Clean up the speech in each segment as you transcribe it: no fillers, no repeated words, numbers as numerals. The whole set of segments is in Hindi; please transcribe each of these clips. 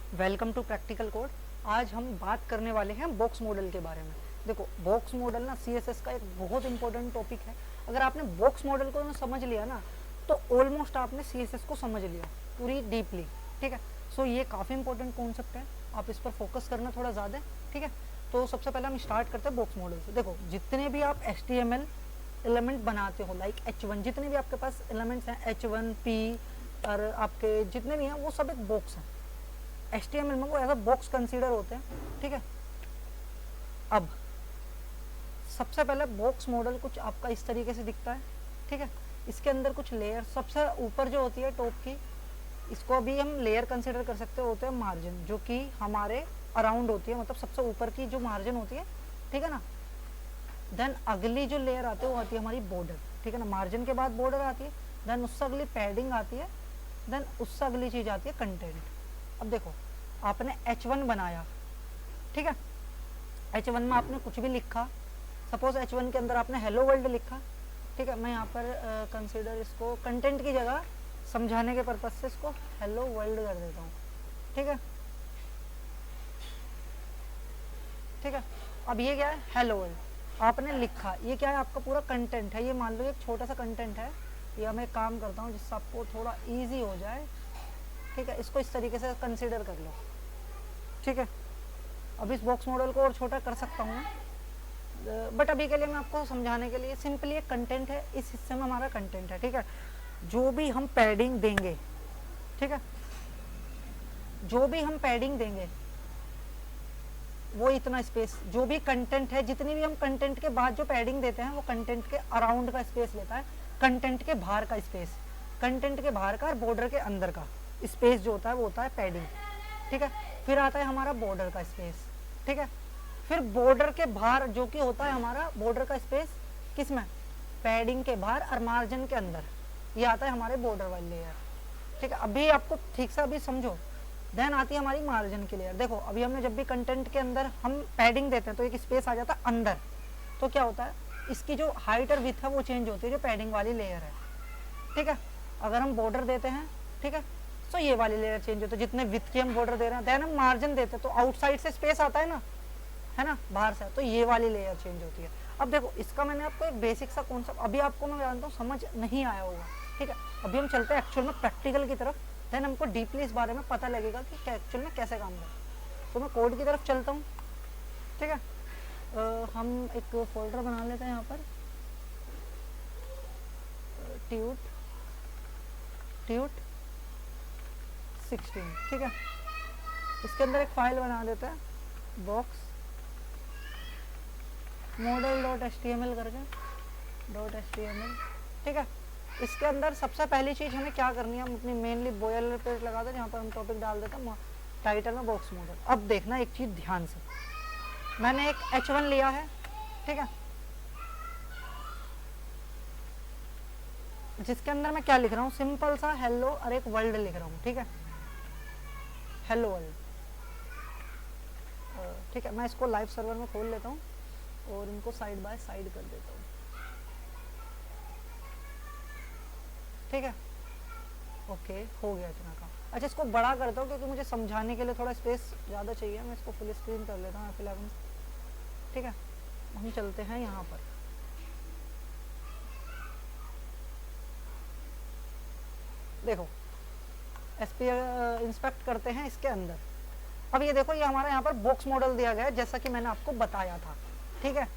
Welcome to practical code. आज हम बात करने वाले हैं बॉक्स मॉडल के बारे में। देखो, बॉक्स मॉडल ना सीएसएस का एक बहुत इंपॉर्टेंट टॉपिक है। अगर आपने बॉक्स मॉडल को समझ लिया ना तो ऑलमोस्ट आपने सीएसएस को समझ लिया पूरी डीपली। ठीक है, सो ये काफ़ी इंपॉर्टेंट कॉन्सेप्ट है, आप इस पर फोकस करना थोड़ा ज़्यादा। ठीक है, तो सबसे पहले हम स्टार्ट करते हैं बॉक्स मॉडल से। देखो, जितने भी आप HTML एलिमेंट बनाते हो लाइक H1, जितने भी आपके पास एलिमेंट्स हैं H1 P और आपके जितने भी हैं वो सब एक बॉक्स है। HTML में वो एज अ बॉक्स कंसीडर होते हैं। ठीक है, अब सबसे पहले बॉक्स मॉडल कुछ आपका इस तरीके से दिखता है। ठीक है, इसके अंदर कुछ लेयर, सबसे ऊपर जो होती है टॉप की, इसको भी हम लेयर कंसीडर कर सकते होते हैं मार्जिन, जो कि हमारे अराउंड होती है, मतलब सबसे ऊपर की जो मार्जिन होती है। ठीक है ना, देन अगली जो लेयर आती है वो आती है हमारी बॉर्डर। ठीक है ना, मार्जिन के बाद बॉर्डर आती है, देन उससे अगली पैडिंग आती है, देन उससे अगली चीज़ आती है कंटेंट। अब देखो, आपने H1 बनाया। ठीक है, H1 में आपने कुछ भी लिखा, सपोज H1 के अंदर आपने हेलो वर्ल्ड लिखा। ठीक है, मैं यहाँ पर कंसीडर इसको कंटेंट की जगह समझाने के पर्पज से इसको हेलो वर्ल्ड कर देता हूँ। ठीक है, ठीक है, अब ये क्या है, हेलो वर्ल्ड आपने लिखा, ये क्या है, आपका पूरा कंटेंट है। ये मान लो एक छोटा सा कंटेंट है, या मैं काम करता हूँ जिससे आपको थोड़ा ईजी हो जाए। ठीक है, इसको इस तरीके से कंसीडर कर लो। ठीक है, अब इस बॉक्स मॉडल को और छोटा कर सकता हूँ, बट अभी के लिए मैं आपको समझाने के लिए सिंपली एक कंटेंट है, इस हिस्से में हमारा कंटेंट है। ठीक है, जो भी हम पैडिंग देंगे, ठीक है, जो भी हम पैडिंग देंगे वो इतना स्पेस, जो भी कंटेंट है, जितनी भी हम कंटेंट के बाद जो पैडिंग देते हैं वो कंटेंट के अराउंड का स्पेस लेता है, कंटेंट के बाहर का स्पेस, कंटेंट के बाहर का और बॉर्डर के अंदर का स्पेस जो होता है वो होता है पैडिंग। ठीक है, फिर आता है हमारा बॉर्डर का स्पेस। ठीक है, फिर बॉर्डर के बाहर जो कि होता है हमारा बॉर्डर का स्पेस, किस में, पैडिंग के बाहर और मार्जिन के अंदर, ये आता है हमारे बॉर्डर वाली लेयर। ठीक है, अभी आपको ठीक से अभी समझो। देन आती है हमारी मार्जिन की लेयर। देखो, अभी हमने जब भी कंटेंट के अंदर हम पैडिंग देते हैं तो एक स्पेस आ जाता है अंदर, तो क्या होता है, इसकी जो हाइट और विड्थ है वो चेंज होती है, जो पैडिंग वाली लेयर है। ठीक है, अगर हम बॉर्डर देते हैं, ठीक है, तो ये वाली लेयर चेंज होती है, जितने विड्थ की हम बॉर्डर दे रहे हैं। देन हम मार्जिन देते हैं तो आउटसाइड से स्पेस आता है ना, है ना, बाहर से, तो ये वाली लेयर चेंज होती है। अब देखो, इसका मैंने आपको एक बेसिक सा कॉन्सेप्ट, अभी आपको मैं जानता हूँ समझ नहीं आया होगा। ठीक है, अभी हम चलते हैं एक्चुअल में प्रैक्टिकल की तरफ, देन हमको डीपली इस बारे में पता लगेगा कि एक्चुअल में कैसे काम करता है। तो मैं कोड की तरफ चलता हूँ। ठीक है, हम एक फोल्डर बना लेते हैं यहाँ पर, ट्यूट ट्यूट 16। ठीक है, इसके अंदर एक फाइल बना देते हैं बॉक्स मॉडल .html करके .html। ठीक है, इसके अंदर सबसे पहली चीज़ हमें क्या करनी है, हम अपनी मेनली बॉयलर पेट लगा दें, जहाँ पर हम टॉपिक डाल देते हैं टाइटल में बॉक्स मॉडल। अब देखना एक चीज़ ध्यान से, मैंने एक H1 लिया है। ठीक है, जिसके अंदर मैं क्या लिख रहा हूँ, सिंपल सा हेलो और एक वर्ल्ड लिख रहा हूँ। ठीक है, हेलो वर्ल्ड। ठीक है, मैं इसको लाइव सर्वर में खोल लेता हूँ और इनको साइड बाय साइड कर देता हूँ। ठीक है, ओके, हो गया इतना काम। अच्छा, इसको बड़ा करता हूँ क्योंकि मुझे समझाने के लिए थोड़ा स्पेस ज़्यादा चाहिए, मैं इसको फुल स्क्रीन कर लेता हूँ F11। ठीक है, हम चलते हैं यहाँ पर। देखो, इंस्पेक्ट करते हैं इसके अंदर। अब ये देखो, ये हमारा यहाँ पर बॉक्स मॉडल दिया गया है जैसा कि मैंने आपको बताया था। ठीक है,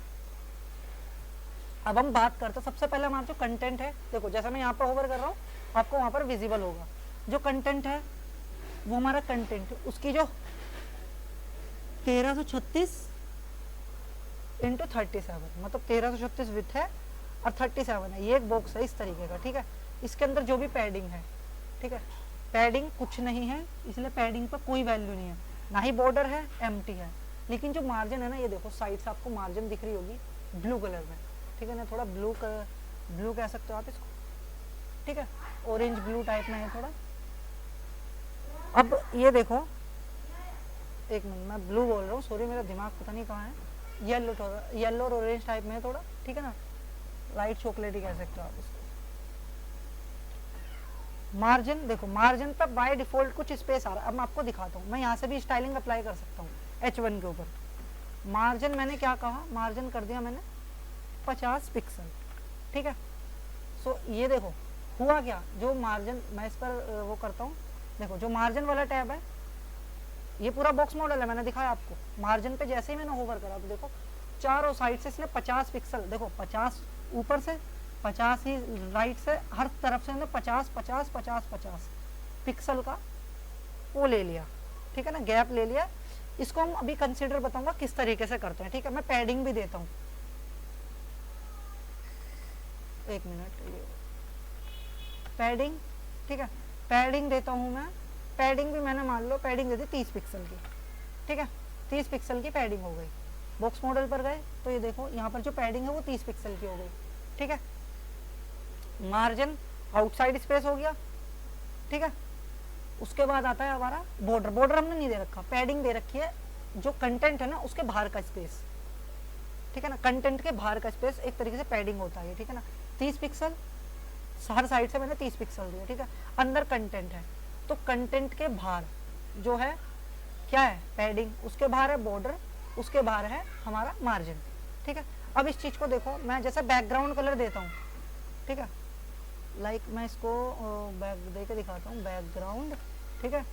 अब हम बात करते हैं, सबसे पहले हमारा जो कंटेंट है, देखो जैसा मैं यहाँ पर होवर कर रहा हूँ आपको वहाँ पर विजिबल होगा, जो कंटेंट है वो हमारा कंटेंट, उसकी जो 1336 इंटू 37, मतलब 1336 विथ है और 37 है, ये एक बॉक्स है इस तरीके का। ठीक है, इसके अंदर जो भी पैडिंग है, ठीक है, पैडिंग कुछ नहीं है, इसलिए पैडिंग पर कोई वैल्यू नहीं है, ना ही बॉर्डर है, एम्प्टी है। लेकिन जो मार्जिन है ना, ये देखो साइड से आपको मार्जिन दिख रही होगी ब्लू कलर में। ठीक है ना, थोड़ा ब्लू कह सकते हो आप इसको। ठीक है, ऑरेंज ब्लू टाइप में है थोड़ा। अब ये देखो, एक मिनट, मैं ब्लू बोल रहा हूँ, सॉरी, मेरा दिमाग पता नहीं कहाँ है। येलो और ऑरेंज टाइप में है थोड़ा। ठीक है ना, लाइट चॉकलेट ही कह सकते हो आप इसको। मार्जिन देखो, मार्जिन पर बाय डिफॉल्ट कुछ स्पेस आ रहा है। अब मैं आपको दिखाता हूँ, मैं यहाँ से भी स्टाइलिंग अप्लाई कर सकता हूँ H1 के ऊपर। मार्जिन मैंने क्या कहा, मार्जिन कर दिया मैंने 50 पिक्सल, ठीक है। सो ये देखो हुआ क्या, जो मार्जिन मैं इस पर वो करता हूँ, देखो जो मार्जिन वाला टैब है ये पूरा बॉक्स मॉडल है, मैंने दिखाया आपको। मार्जिन पे जैसे ही मैंने होवर करा तो देखो चारों साइड से इसने 50 पिक्सल, देखो 50 ऊपर से 50 ही राइट से, हर तरफ से 50 50 50 50 पिक्सल का वो ले लिया, ठीक है ना, गैप ले लिया। इसको हम अभी कंसीडर बताऊंगा किस तरीके से करते हैं, ठीक है। मैं पैडिंग भी देता हूँ, एक मिनट, ये पैडिंग, ठीक है, पैडिंग देता हूँ मैं। पैडिंग भी मैंने मान लो पैडिंग दे दी 30 पिक्सल की, ठीक है, 30 पिक्सल की पैडिंग हो गई। बॉक्स मॉडल पर गए तो ये देखो यहाँ पर जो पैडिंग है वो 30 पिक्सल की हो गई, ठीक है। मार्जिन आउटसाइड स्पेस हो गया, ठीक है। उसके बाद आता है हमारा बॉर्डर। बॉर्डर हमने नहीं दे रखा, पैडिंग दे रखी है, जो कंटेंट है ना उसके बाहर का स्पेस, ठीक है ना, कंटेंट के बाहर का स्पेस एक तरीके से पैडिंग होता है, ठीक है ना। 30 पिक्सल हर साइड से मैंने 30 पिक्सल दिया, ठीक है। अंदर कंटेंट है तो कंटेंट के बाहर जो है क्या है, पैडिंग, उसके बाहर है बॉर्डर, उसके बाहर है हमारा मार्जिन, ठीक है। अब इस चीज को देखो, मैं जैसे बैकग्राउंड कलर देता हूँ, ठीक है, लाइक मैं इसको बैक दे के दिखाता हूँ, बैकग्राउंड, ठीक है।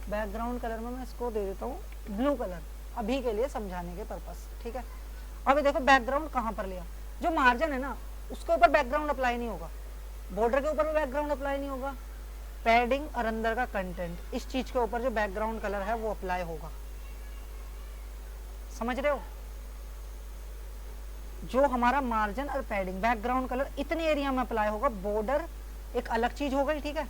बैकग्राउंड कलर में मैं इसको दे देता हूँ ब्लू कलर, अभी के लिए समझाने के पर्पस, ठीक है। अभी देखो बैकग्राउंड कहाँ पर लिया, जो मार्जिन है ना उसके ऊपर बैकग्राउंड अप्लाई नहीं होगा, बॉर्डर के ऊपर भी बैकग्राउंड अप्लाई नहीं होगा, पैडिंग और अंदर का कंटेंट, इस चीज के ऊपर जो बैकग्राउंड कलर है वो अप्लाई होगा। समझ रहे हो, जो हमारा मार्जिन और पैडिंग बैकग्राउंड कलर इतने एरिया में अप्लाई होगा, बॉर्डर एक अलग चीज हो गई, ठीक है,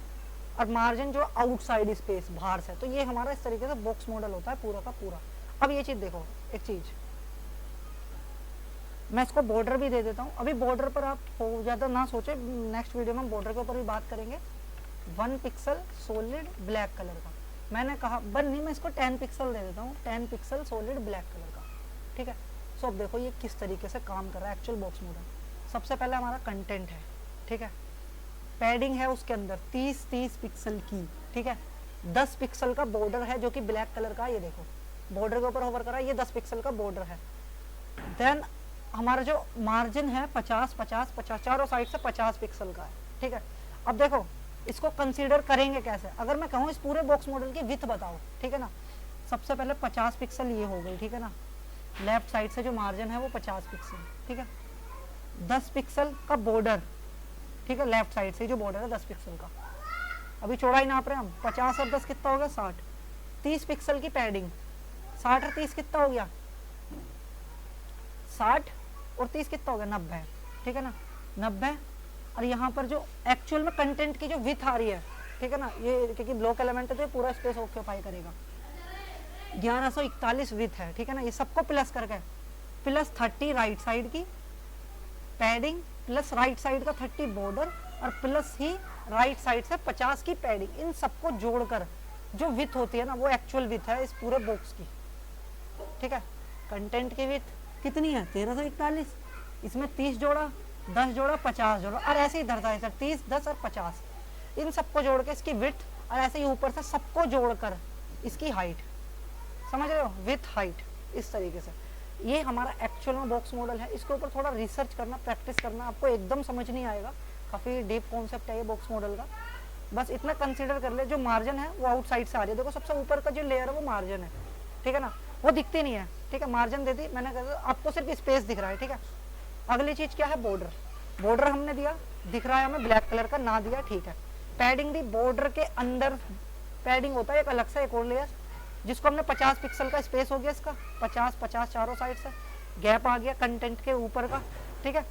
और मार्जिन जो आउटसाइड स्पेस बाहर से। तो ये हमारा इस तरीके से बॉक्स मॉडल होता है पूरा का पूरा। अब ये चीज देखो, एक चीज मैं इसको बॉर्डर भी दे देता हूँ। अभी बॉर्डर पर आप ज्यादा ना सोचे, नेक्स्ट वीडियो में हम बॉर्डर के ऊपर भी बात करेंगे। 1 पिक्सल सॉलिड ब्लैक कलर का मैंने कहा, बन नहीं, मैं इसको 10 पिक्सल दे देता हूँ, 10 पिक्सल सॉलिड ब्लैक कलर का, ठीक है। सो अब देखो ये किस तरीके से काम कर रहा है एक्चुअल बॉक्स मॉडल। सबसे पहले हमारा कंटेंट है, ठीक है, पैडिंग है उसके अंदर 30 पिक्सल की, ठीक है। 10 पिक्सल का बॉर्डर है जो कि ब्लैक कलर का, ये देखो बॉर्डर के ऊपर होवर करा, ये 10 पिक्सल का बॉर्डर है। देन हमारा जो मार्जिन है 50 50 50, चारों साइड से 50 पिक्सल का है, ठीक है। अब देखो इसको कंसीडर करेंगे कैसे, अगर मैं कहूँ इस पूरे बॉक्स मॉडल की विड्थ बताओ, ठीक है ना, सबसे पहले 50 पिक्सल ये हो गई, ठीक है ना, लेफ्ट साइड से जो मार्जिन है वो 50 पिक्सल, ठीक है। 10 पिक्सल का बॉर्डर, ठीक है, लेफ्ट साइड से जो बॉर्डर है 10 पिक्सल का। अभी चौड़ाई नाप रहे हैं हम, 50 और 10 कितना हो गया, 60। 30 पिक्सल की पैडिंग, 60 और 30 कितना हो गया, 60 और 30 कितना हो गया, 90, ठीक है ना, 90। और यहाँ पर जो एक्चुअल में कंटेंट की जो विड्थ आ रही है, ठीक है ना, ये क्योंकि ब्लॉक एलिमेंट है तो ये पूरा स्पेस ऑक्यूपाई करेगा, 1141 विड्थ है, ठीक है ना। ये सबको प्लस करके प्लस 30 राइट साइड की पैडिंग, प्लस राइट साइड का 30 बॉर्डर, और प्लस ही राइट साइड से 50 की पैडिंग, इन सबको जोड़कर जो विड्थ होती है ना वो एक्चुअल विड्थ है इस पूरे बॉक्स की, ठीक है। कंटेंट की विड्थ कितनी है, 1341, इसमें 30 जोड़ा, 10 जोड़ा, 50 जोड़ा, और ऐसे ही धरता है 30 10 और 50, इन सबको जोड़ के इसकी विड्थ, और ऐसे ही ऊपर से सबको जोड़कर इसकी हाइट, समझ रहे हो, विथ हाइट, इस तरीके से। ये हमारा एक्चुअल में बॉक्स मॉडल है। इसके ऊपर थोड़ा रिसर्च करना, प्रैक्टिस करना, आपको एकदम समझ नहीं आएगा, काफ़ी डीप कॉन्सेप्ट है ये बॉक्स मॉडल का। बस इतना कंसीडर कर ले, जो मार्जिन है वो आउटसाइड से आ रही है, देखो सबसे ऊपर का जो लेयर है वो मार्जिन है, ठीक है ना, वो दिखती नहीं है, ठीक है। मार्जिन दे दी मैंने, कहा आपको सिर्फ स्पेस दिख रहा है, ठीक है। अगली चीज क्या है, बॉर्डर। बॉर्डर हमने दिया, दिख रहा है हमें ब्लैक कलर का, ना दिया, ठीक है। पैडिंग दी, बॉर्डर के अंदर पैडिंग होता है एक अलग से, एक और लेयर, जिसको हमने 50 पिक्सल का स्पेस हो गया इसका, 50 50 चारों साइड से गैप आ गया कंटेंट के ऊपर का, ठीक है,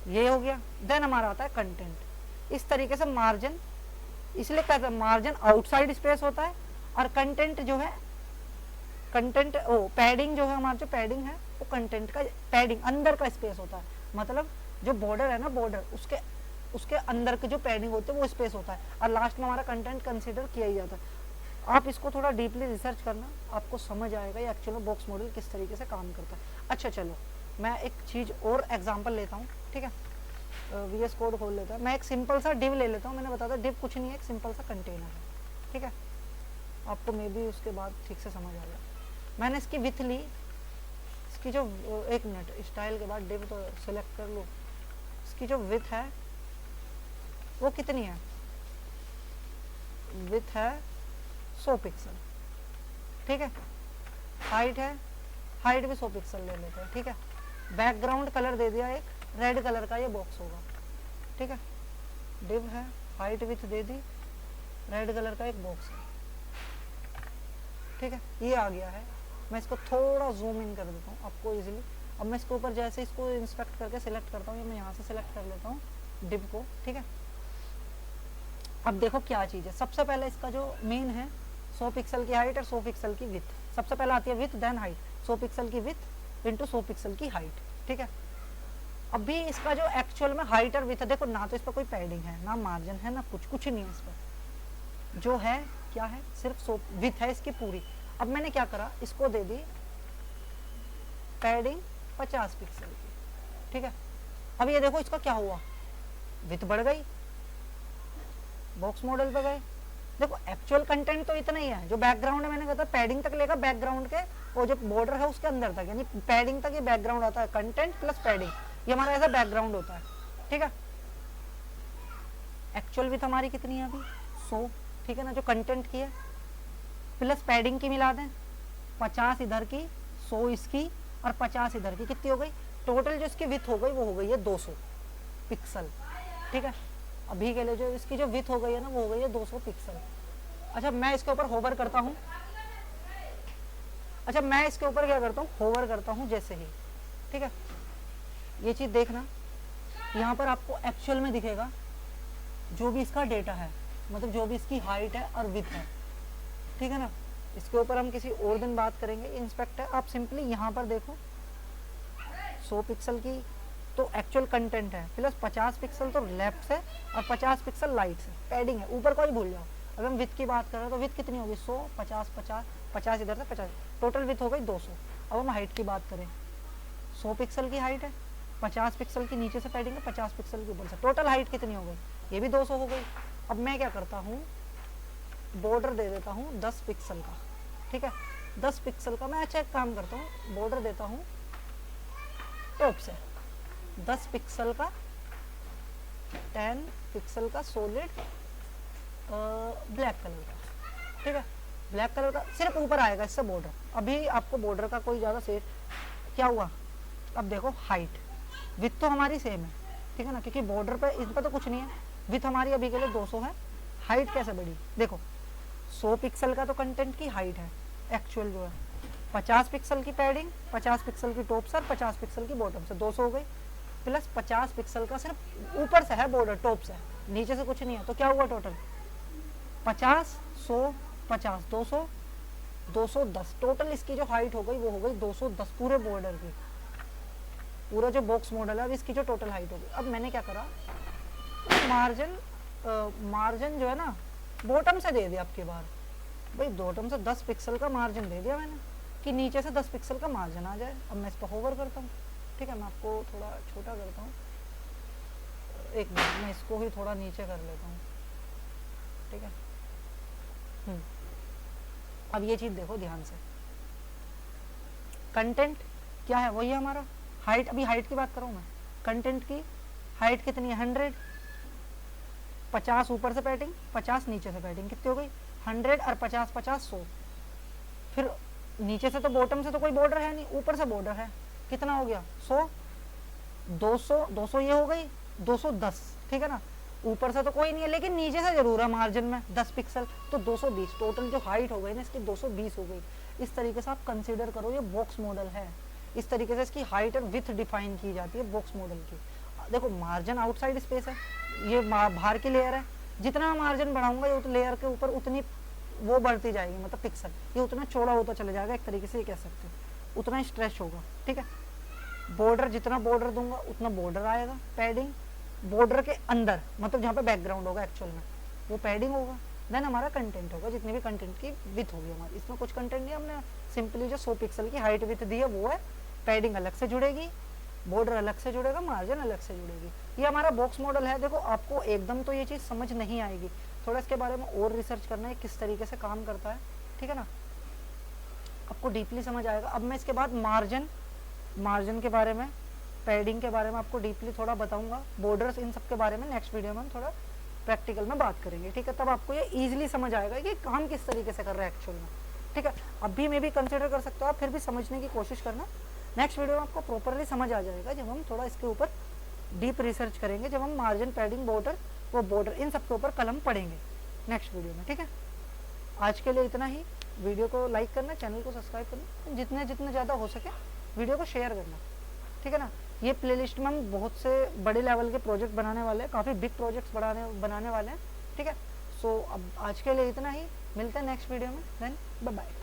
ये हो गया। देन हमारा आता है कंटेंट। इस तरीके से मार्जिन, इसलिए कहते हैं मार्जिन आउटसाइड स्पेस होता है, और कंटेंट जो है, कंटेंट पैडिंग जो है, हमारा जो पैडिंग है वो कंटेंट का पैडिंग अंदर का स्पेस होता है, मतलब जो बॉर्डर है ना, बॉर्डर उसके अंदर के जो पैडिंग होते हैं वो स्पेस होता है, और लास्ट में हमारा कंटेंट कंसीडर किया ही जाता है। आप इसको थोड़ा डीपली रिसर्च करना, आपको समझ आएगा ये एक्चुअली बॉक्स मॉडल किस तरीके से काम करता है। अच्छा चलो मैं एक चीज़ और एग्जांपल लेता हूँ, ठीक है। VS कोड खोल लेता है। मैं एक सिंपल सा div ले लेता हूँ। मैंने बताया div कुछ नहीं है, एक सिंपल सा कंटेनर है, ठीक है। आपको मे बी उसके बाद ठीक से समझ आ जाए। मैंने इसकी विथ ली, इसकी जो एक मिनट, स्टाइल के बाद div तो सिलेक्ट कर लो। इसकी जो विथ है वो कितनी है, विथ है 100 पिक्सल, ठीक है। हाइट है, हाइट भी 100 पिक्सल ले लेते हैं, ठीक है। बैकग्राउंड कलर दे दिया, एक रेड कलर का ये बॉक्स होगा, ठीक है। डिव है, height with they the, red colour का एक बॉक्स है, ठीक है। ये आ गया है। मैं इसको थोड़ा जूम इन कर देता हूँ आपको इजीली। अब मैं इसके ऊपर जैसे इसको इंस्पेक्ट करके सिलेक्ट करता हूँ, या मैं यहाँ से सिलेक्ट कर लेता हूँ डिव को, ठीक है। अब देखो क्या चीज़ है। सबसे पहले इसका जो मेन है 100 पिक्सल की हाइट और 100 पिक्सल की विथ। सबसे पहले आती है विथ, देन हाइट। 100 पिक्सल की विथ इंटू 100 पिक्सल की हाइट, ठीक है। अभी इसका जो एक्चुअल में हाइट और विथ है, देखो ना तो इस पर कोई पैडिंग है, ना मार्जिन है, ना कुछ नहीं है इस पर। जो है क्या है, सिर्फ 100 विथ है इसकी पूरी। अब मैंने क्या करा, इसको दे दी पैडिंग 50 पिक्सल की, ठीक है। अब ये देखो इसका क्या हुआ, विथ बढ़ गई, बॉक्स मॉडल पे गए। देखो एक्चुअल कंटेंट तो इतना ही है, जो बैकग्राउंड है मैंने कहा था पैडिंग तक लेगा, बैकग्राउंड के वो जो बॉर्डर है उसके अंदर तक, यानी पैडिंग तक ये बैकग्राउंड आता है। कंटेंट प्लस पैडिंग, ये हमारा ऐसा बैकग्राउंड होता है, ठीक है। एक्चुअल विथ हमारी कितनी है अभी 100, ठीक है ना, जो कंटेंट की है, प्लस पैडिंग की मिला दें 50 इधर की, 100 इसकी और 50 इधर की, कितनी हो गई टोटल जो इसकी विथ हो गई, वो हो गई है 200 पिक्सल, ठीक है। अभी के लिए जो इसकी जो विथ हो गई है ना, वो हो गई है 200 पिक्सल। अच्छा मैं इसके ऊपर होवर करता हूँ, अच्छा मैं इसके ऊपर क्या करता हूँ, होवर करता हूँ जैसे ही, ठीक है। ये चीज़ देखना, यहाँ पर आपको एक्चुअल में दिखेगा जो भी इसका डेटा है, मतलब जो भी इसकी हाइट है और विथ है, ठीक है ना। इसके ऊपर हम किसी और दिन बात करेंगे। इंस्पेक्ट है, आप सिंपली यहाँ पर देखो 100 पिक्सल की तो एक्चुअल कंटेंट है, प्लस 50 पिक्सल तो लेफ्ट से और 50 पिक्सल राइट से, पैडिंग है, ऊपर को ही भूल जाओ। अगर हम विथ की बात कर रहे हैं तो विथ कितनी होगी 100, 50, 50, 50 इधर से 50, टोटल विथ हो गई 200। अब हम हाइट की बात करें, 100 पिक्सल की हाइट है, 50 पिक्सल की नीचे से पैडिंग है, 50 पिक्सल के ऊपर से, टोटल हाइट कितनी हो गई, ये भी 200 हो गई। अब मैं क्या करता हूँ, बॉर्डर दे देता हूँ 10 पिक्सल का, ठीक है। 10 पिक्सल का मैं अच्छा एक काम करता हूँ, बॉर्डर देता हूँ टॉप से 10 पिक्सल का, 10 पिक्सल का सॉलिड ब्लैक कलर का, ठीक है। ब्लैक कलर का सिर्फ ऊपर आएगा इससे बॉर्डर। अभी आपको बॉर्डर का कोई ज़्यादा सेट क्या हुआ, अब देखो हाइट विथ तो हमारी सेम है, ठीक है ना, क्योंकि बॉर्डर पे इन पर तो कुछ नहीं है। विथ हमारी अभी के लिए 200 है, हाइट कैसे बढ़ी, देखो 100 पिक्सल का तो कंटेंट की हाइट है एक्चुअल जो है, 50 पिक्सल की पैडिंग, 50 पिक्सल की टॉप से, 50 पिक्सल की बॉटम से, 200 हो गई, प्लस 50 पिक्सल का सिर्फ ऊपर से है बॉर्डर, टॉप से, नीचे से कुछ नहीं है, तो क्या हुआ टोटल 50, 100, 50, 200, 210। टोटल इसकी जो हाइट हो गई वो हो गई 210 पूरे बॉर्डर की, पूरा जो बॉक्स मॉडल है अब इसकी जो टोटल हाइट होगी। अब मैंने क्या करा, मार्जिन जो है ना बॉटम से दे दिया अब की बार, भाई बॉटम से 10 पिक्सल का मार्जिन दे दिया मैंने, कि नीचे से 10 पिक्सल का मार्जिन आ जाए। अब मैं इस पर होवर करता हूँ, ठीक है। मैं आपको थोड़ा छोटा करता हूँ, एक मिनट, मैं इसको ही थोड़ा नीचे कर लेता हूँ, ठीक है। अब ये चीज़ देखो ध्यान से, कंटेंट क्या है वही है हमारा, हाइट, अभी हाइट की बात करूँ मैं, कंटेंट की हाइट कितनी है 100, 50 ऊपर से पैडिंग, 50 नीचे से पैडिंग, कितनी हो गई 100 और 50, 50, 100। फिर नीचे से तो बॉटम से तो कोई बॉर्डर है नहीं, ऊपर से बॉर्डर है, कितना हो गया 100, 200, 200 ये हो गई 210, ठीक है ना। ऊपर से तो कोई नहीं है, लेकिन नीचे से जरूर है मार्जिन में 10 पिक्सल, तो 220। टोटल जो हाइट हो गई ना इसकी 220 हो गई। इस तरीके से आप कंसीडर करो, ये बॉक्स मॉडल है, इस तरीके से इसकी हाइट और विथ डिफाइन की जाती है बॉक्स मॉडल की। देखो मार्जिन आउटसाइड स्पेस है, ये बाहर की लेयर है, जितना मार्जिन बढ़ाऊंगा ये लेयर के ऊपर उतनी वो बढ़ती जाएगी, मतलब पिक्सल ये उतना चौड़ा होता चला जाएगा, एक तरीके से ये कह सकते हो, उतना स्ट्रेच होगा, ठीक है। बॉर्डर जितना बॉर्डर दूंगा उतना बॉर्डर आएगा, पैडिंग बॉर्डर के अंदर, मतलब जहाँ पे बैकग्राउंड होगा एक्चुअल में वो पैडिंग होगा, देन हमारा कंटेंट होगा, जितने भी कंटेंट की विथ होगी हमारी। इसमें कुछ कंटेंट नहीं, हमने सिंपली जो 100 पिक्सल की हाइट विथ दी है वो है, पैडिंग अलग से जुड़ेगी, बॉर्डर अलग से जुड़ेगा, मार्जिन अलग से जुड़ेगी। ये हमारा बॉक्स मॉडल है। देखो आपको एकदम तो ये चीज़ समझ नहीं आएगी, थोड़ा इसके बारे में और रिसर्च करना है किस तरीके से काम करता है, ठीक है ना, आपको डीपली समझ आएगा। अब मैं इसके बाद मार्जिन के बारे में, पैडिंग के बारे में आपको डीपली थोड़ा बताऊंगा, बॉर्डर्स, इन सब के बारे में नेक्स्ट वीडियो में हम थोड़ा प्रैक्टिकल में बात करेंगे, ठीक है। तब आपको ये ईजिली समझ आएगा कि काम किस तरीके से कर रहा है एक्चुअल में, ठीक है। अभी मैं भी कंसिडर कर सकते हो आप, फिर भी समझने की कोशिश करना। नेक्स्ट वीडियो में आपको प्रॉपरली समझ आ जाएगा जब हम थोड़ा इसके ऊपर डीप रिसर्च करेंगे, जब हम मार्जिन, पैडिंग, बॉर्डर इन सब के ऊपर कलम पढ़ेंगे नेक्स्ट वीडियो में, ठीक है। आज के लिए इतना ही। वीडियो को लाइक करना, चैनल को सब्सक्राइब करना, जितने ज़्यादा हो सके वीडियो को शेयर करना, ठीक है ना। ये प्लेलिस्ट में हम बहुत से बड़े लेवल के प्रोजेक्ट बनाने वाले हैं, काफ़ी बिग प्रोजेक्ट्स बनाने वाले हैं, ठीक है। सो अब आज के लिए इतना ही, मिलते हैं नेक्स्ट वीडियो में, देन बाय बाय।